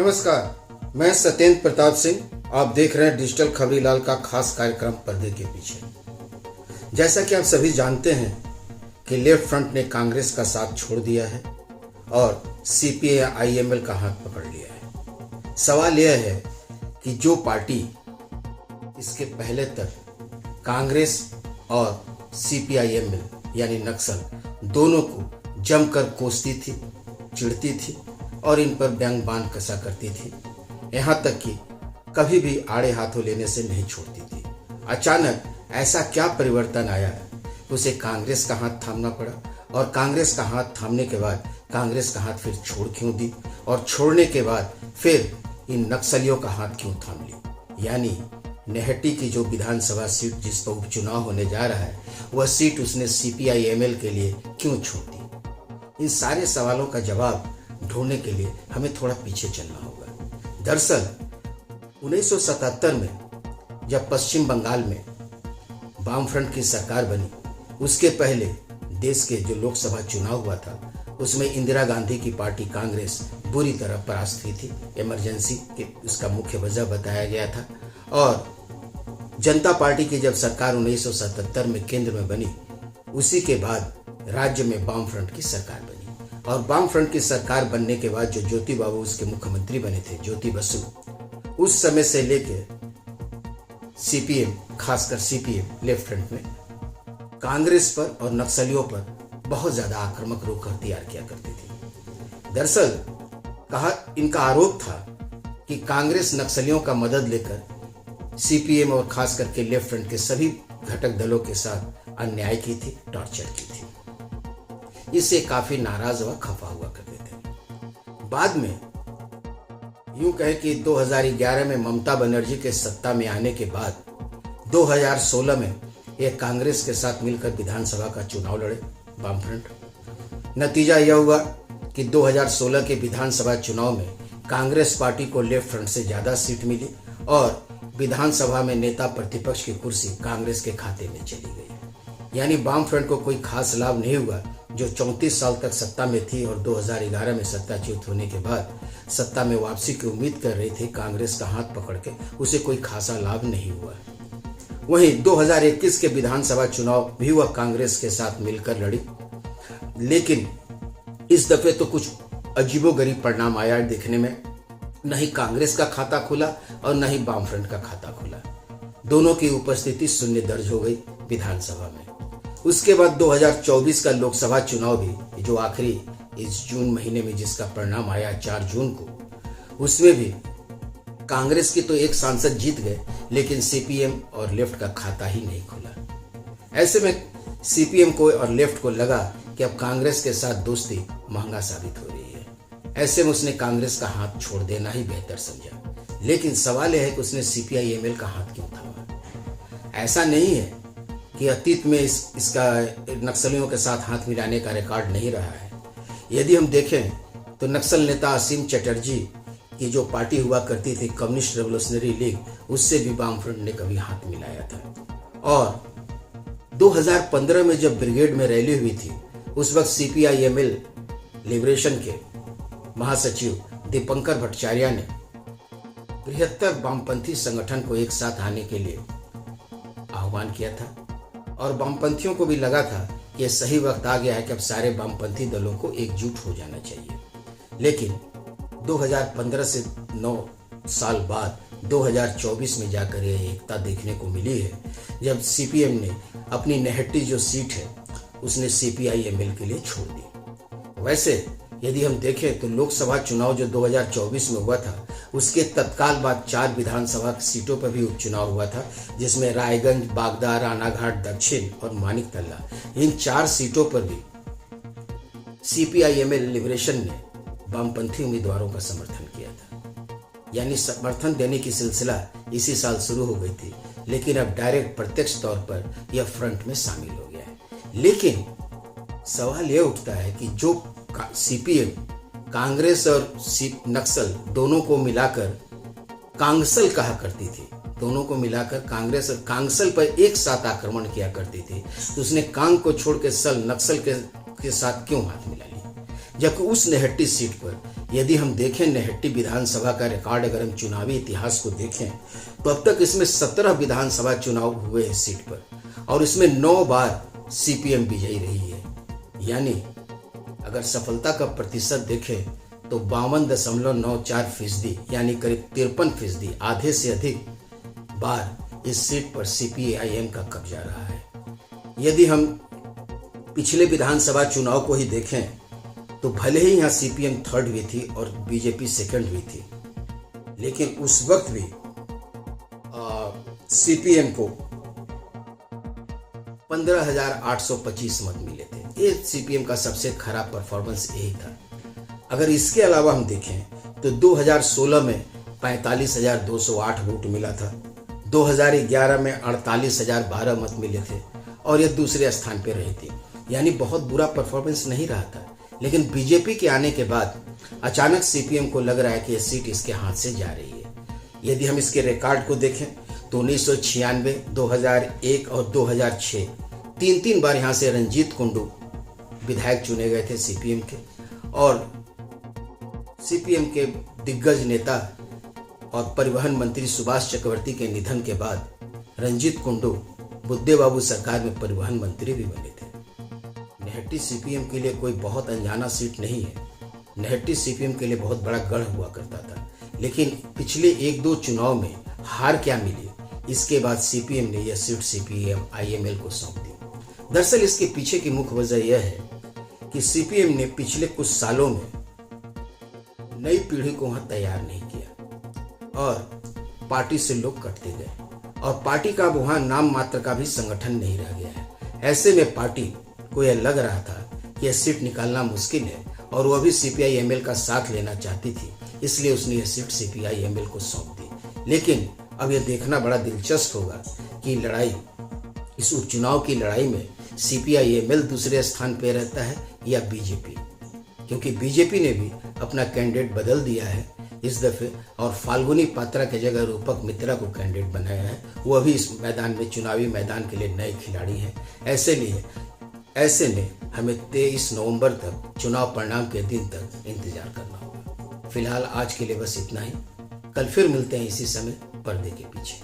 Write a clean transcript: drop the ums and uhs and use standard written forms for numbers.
नमस्कार, मैं सत्येंद्र प्रताप सिंह। आप देख रहे हैं डिजिटल खबरीलाल का खास कार्यक्रम पर्दे के पीछे। जैसा कि आप सभी जानते हैं कि लेफ्ट फ्रंट ने कांग्रेस का साथ छोड़ दिया है और CPI-IML का हाथ पकड़ लिया है। सवाल यह है कि जो पार्टी इसके पहले तक कांग्रेस और CPI-ML यानी नक्सल दोनों को जमकर कोसती थी, चिढ़ती थी और इन पर व्यंग बाण कसा करती थी, यहाँ तक कि कभी भी आड़े हाथों लेने से नहीं छोड़ती थी। अचानक ऐसा क्या परिवर्तन आया है, उसे कांग्रेस का हाथ थामना पड़ा और कांग्रेस का हाथ थामने के बाद कांग्रेस का हाथ फिर छोड़ क्यों दी और छोड़ने के बाद फिर इन नक्सलियों का हाथ क्यों थाम ली। यानी नेहटी की जो विधानसभा सीट जिस पर उपचुनाव होने जा रहा है, वह सीट उसने CPI-ML के लिए क्यों छोड़ दी। इन सारे सवालों का जवाब ढूंढने के लिए हमें थोड़ा पीछे चलना होगा। दरअसल 1977 में जब पश्चिम बंगाल में वामफ्रंट की सरकार बनी, उसके पहले देश के जो लोकसभा चुनाव हुआ था उसमें इंदिरा गांधी की पार्टी कांग्रेस बुरी तरह परास्त हुई थी। इमरजेंसी के उसका मुख्य वजह बताया गया था और जनता पार्टी की जब सरकार 1977 में केंद्र में बनी, उसी के बाद राज्य में वामफ्रंट की सरकार बनी और वामफ्रंट की सरकार बनने के बाद जो ज्योति बाबू उसके मुख्यमंत्री बने थे, ज्योति बसु, उस समय से लेकर CPM, खासकर CPM लेफ्ट फ्रंट में कांग्रेस पर और नक्सलियों पर बहुत ज्यादा आक्रामक रुख अख्तियार किया करती थी। दरअसल इनका आरोप था कि कांग्रेस नक्सलियों का मदद लेकर CPM और खास करके लेफ्ट फ्रंट के सभी घटक दलों के साथ अन्याय की थी, टॉर्चर की थी। इससे काफी नाराज व खफा हुआ करते थे। बाद में यूं कहे कि 2011 में ममता बनर्जी के सत्ता में आने के बाद 2016 में यह कांग्रेस के साथ मिलकर विधानसभा का चुनाव लड़े वामफ्रंट। नतीजा यह हुआ कि 2016 के विधानसभा चुनाव में कांग्रेस पार्टी को लेफ्ट फ्रंट से ज्यादा सीट मिली और विधानसभा में नेता प्रतिपक्ष की कुर्सी कांग्रेस के खाते में चली गई। यानी वामफ्रंट को कोई खास लाभ नहीं हुआ, जो 34 साल तक सत्ता में थी और 2011 में सत्ताच्युत होने के बाद सत्ता में वापसी की उम्मीद कर रही थी कांग्रेस का हाथ पकड़ के, उसे कोई खासा लाभ नहीं हुआ। वहीं 2021 के विधानसभा चुनाव भी वह कांग्रेस के साथ मिलकर लड़ी, लेकिन इस दफे तो कुछ अजीबोगरीब परिणाम आया देखने में। न ही कांग्रेस का खाता खुला और न ही वामफ्रंट का खाता खुला। दोनों की उपस्थिति शून्य दर्ज हो गई विधानसभा में। उसके बाद 2024 का लोकसभा चुनाव भी, जो आखिरी इस जून महीने में जिसका परिणाम आया 4 जून को, उसमें भी कांग्रेस की तो एक सांसद जीत गए, लेकिन CPM और लेफ्ट का खाता ही नहीं खुला। ऐसे में CPM को और लेफ्ट को लगा कि अब कांग्रेस के साथ दोस्ती महंगा साबित हो रही है। ऐसे में उसने कांग्रेस का हाथ छोड़ देना ही बेहतर समझा। लेकिन सवाल यह है कि उसने CPI-ML का हाथ क्यों थामा। ऐसा नहीं है कि अतीत में इसका नक्सलियों के साथ हाथ मिलाने का रिकॉर्ड नहीं रहा है। यदि हम देखें तो नक्सल नेता असीम चटर्जी की जो पार्टी हुआ करती थी कम्युनिस्ट रेवोल्यूशनरी लीग, उससे भी वामफ्रंट ने कभी हाथ मिलाया था। और 2015 में जब ब्रिगेड में रैली हुई थी, उस वक्त CPI-ML लिबरेशन के महासचिव दीपंकर भट्टाचार्य ने बृहत्तर वामपंथी संगठन को एक साथ आने के लिए आह्वान किया था और वामपंथियों को भी लगा था कि यह सही वक्त आ गया है कि अब सारे वामपंथी दलों को एकजुट हो जाना चाहिए। लेकिन 2015 से 9 साल बाद 2024 में जाकर यह एकता देखने को मिली है, जब CPM ने अपनी नेहटी जो सीट है उसने CPI-ML के लिए छोड़ दी। वैसे यदि हम देखें तो लोकसभा चुनाव जो 2024 में हुआ था, उसके तत्काल बाद 4 विधानसभा सीटों पर भी उपचुनाव हुआ था, जिसमें रायगंज, बागदा, रानाघाट दक्षिण और मानिकतल्ला, इन 4 सीटों पर भी CPI-ML लिबरेशन ने वामपंथी उम्मीदवारों का समर्थन किया था। यानी समर्थन देने की सिलसिला इसी साल शुरू हो गई थी, लेकिन अब डायरेक्ट प्रत्यक्ष तौर पर यह फ्रंट में शामिल हो गया है। लेकिन सवाल यह उठता है कि जो CPM कांग्रेस और नक्सल दोनों को मिलाकर कांग्सल कहा करती थी, दोनों को मिलाकर कांग्रेस और कांग्सल पर एक साथ आक्रमण किया करती थी, तो उसने कांग को छोड़ के नक्सल के साथ क्यों हाथ मिला लिया, जबकि उस नेहट्टी सीट पर यदि हम देखें नेहट्टी विधानसभा का रिकॉर्ड, अगर हम चुनावी इतिहास को देखें तो अब तक इसमें 17 विधानसभा चुनाव हुए हैं सीट पर और इसमें 9 बार सीपीएम विजयी रही है। यानी अगर सफलता का प्रतिशत देखें तो 52.94% यानी करीब 53%, आधे से अधिक बार इस सीट पर सीपीआईएम का कब्जा रहा है। यदि हम पिछले विधानसभा चुनाव को ही देखें तो भले ही यहाँ सीपीएम थर्ड हुई थी और बीजेपी सेकंड हुई थी, लेकिन उस वक्त भी सीपीएम को 15,825 मत मिले थे। ये सीपीएम का सबसे खराब परफॉर्मेंस यही था। अगर इसके अलावा हम देखें तो 2016 में 45,208 वोट मिला था, 2011 में 48,012 मत मिले थे और ये दूसरे स्थान पर रही थी। यानी बहुत बुरा परफॉर्मेंस नहीं रहा था, लेकिन बीजेपी के आने के बाद अचानक सीपीएम को लग रहा है कि यह सीट इसके हाथ से जा रही है। यदि हम इसके रिकॉर्ड को देखें तो 1996, 2001 और 2006 तीन बार यहाँ से रंजीत कुंडू विधायक चुने गए थे सीपीएम के, और सीपीएम के दिग्गज नेता और परिवहन मंत्री सुभाष चक्रवर्ती के निधन के बाद रंजीत कुंडू बुद्धे बाबू सरकार में परिवहन मंत्री भी बने थे। नेहट्टी सीपीएम के लिए कोई बहुत अनजाना सीट नहीं है। नेहट्टी सीपीएम के लिए बहुत बड़ा गढ़ हुआ करता था, लेकिन पिछले 1-2 चुनाव में हार क्या मिली, इसके बाद सीपीएम ने यह सीट सीपीआईएमएल को सौंप दी। दरअसल इसके पीछे की मुख्य वजह यह है कि सीपीएम ने पिछले कुछ सालों में नई पीढ़ी को वहां तैयार नहीं किया और पार्टी से लोग कटते गए और पार्टी का वहां नाम मात्र का भी संगठन नहीं रह गया है। ऐसे में पार्टी को यह लग रहा था कि यह सीट निकालना मुश्किल है और वह भी सीपीआईएमएल का साथ लेना चाहती थी, इसलिए उसने यह सीट सीपीआईएमएल को सौंप दी। लेकिन अब यह देखना बड़ा दिलचस्प होगा कि लड़ाई, इस उपचुनाव की लड़ाई में सीपीआईएमएल दूसरे स्थान पर रहता है या बीजेपी, क्योंकि बीजेपी ने भी अपना कैंडिडेट बदल दिया है इस दफे और फाल्गुनी पात्रा के जगह रूपक मित्रा को कैंडिडेट बनाया है। वो अभी इस मैदान में, चुनावी मैदान के लिए नए खिलाड़ी हैं। ऐसे में हमें 23 नवंबर तक, चुनाव परिणाम के दिन तक इंतजार करना होगा। फिलहाल आज के लिए बस इतना ही। कल फिर मिलते हैं इसी समय पर्दे के पीछे।